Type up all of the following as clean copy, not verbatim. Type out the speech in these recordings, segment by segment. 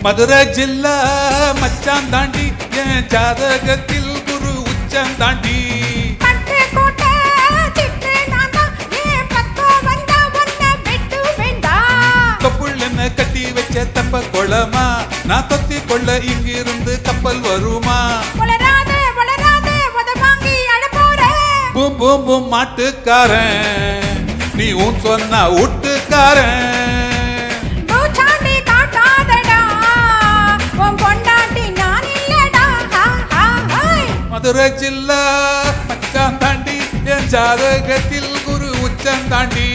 மதுரை ஜில்லா மச்சான் தாண்டி என் ஜாதகத்தில் குரு உச்சம் தாண்டி கட்டி வச்ச தப்ப கொளமா நான் தொத்தி கொள்ள இங்கிருந்து கப்பல் வருமா பூம் பூம் பூம் மாட்டுக்காரன் நீ உன் சொன்ன வீட்டுக்காரன் மதுரை ஜில்லா மச்சான் தாண்டி என் ஜாதகத்தில் குரு உச்சம் தாண்டி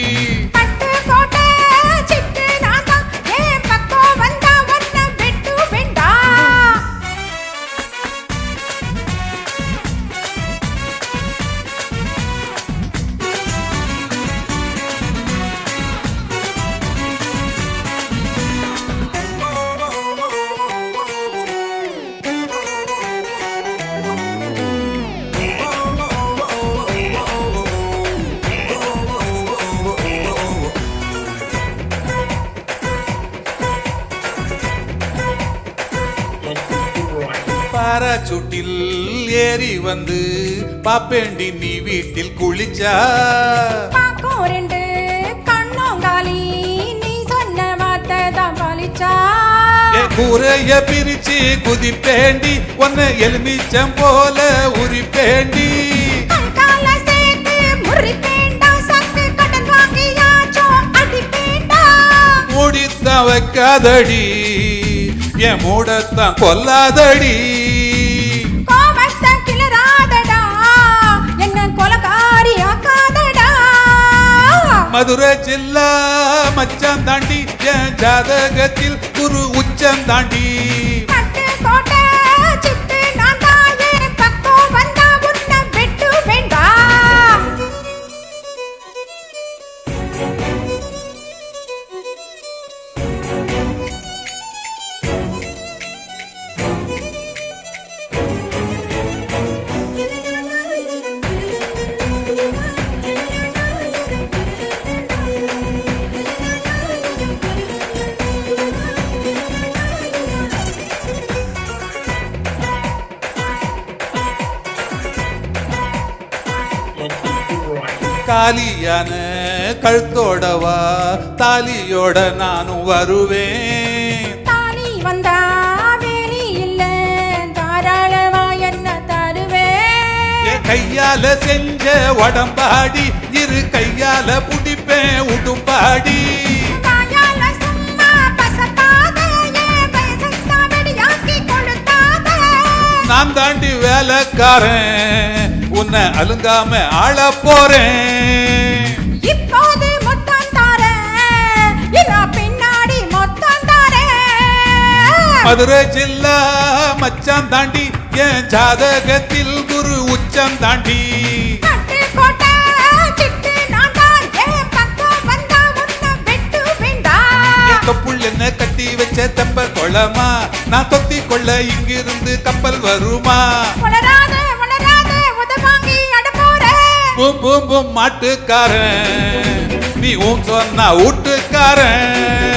பாராசூட்டில் ஏறி வந்து பாப்பேண்டி நீ வீட்டில் குளிச்சா ரெண்டு கண்ணோங்காலி நீ சொன்ன வார்த்தை தான் பலிச்சா கூரைய பிரிச்சு குதிப்பேண்டி ஒன்ன எலுமிச்சம் போல உரிப்பேண்டி மூடித்தான் வைக்காதடி என் மூடத்தான் கொல்லாதடி மதுரை ஜில்லா மச்சான் தாண்டி என் ஜாதகத்தில் குரு உச்சம் தாண்டி காலியான கழுத்தோடவா தாலியோட நானும் வருவேன் தாலி வந்தா வேலி இல்ல தாராளமா என்ன தருவேன் என் கையால செஞ்ச உடம்பாடி இரு கையால புடிப்பேன் உடும்பாடி நான் தாண்டி வேலைக்காரன் உன்னை அலுங்காம ஆள போறேன் இப்போது மொத்தம் தாரேன் பின்னாடி மொத்தம் தாரேன் மதுரை ஜில்லா மச்சான் தாண்டி என் ஜாதகத்தில் குரு உச்சம் தாண்டி புள்ளென்ன கட்டி வச்ச தெப்ப கொளமா நான் தொத்தி கொள்ள இங்கிருந்து கப்பல் வருமா பூம் பூம் பூம் மாட்டுக்காரன் நீ உன் சொன்ன வீட்டுக்காரன்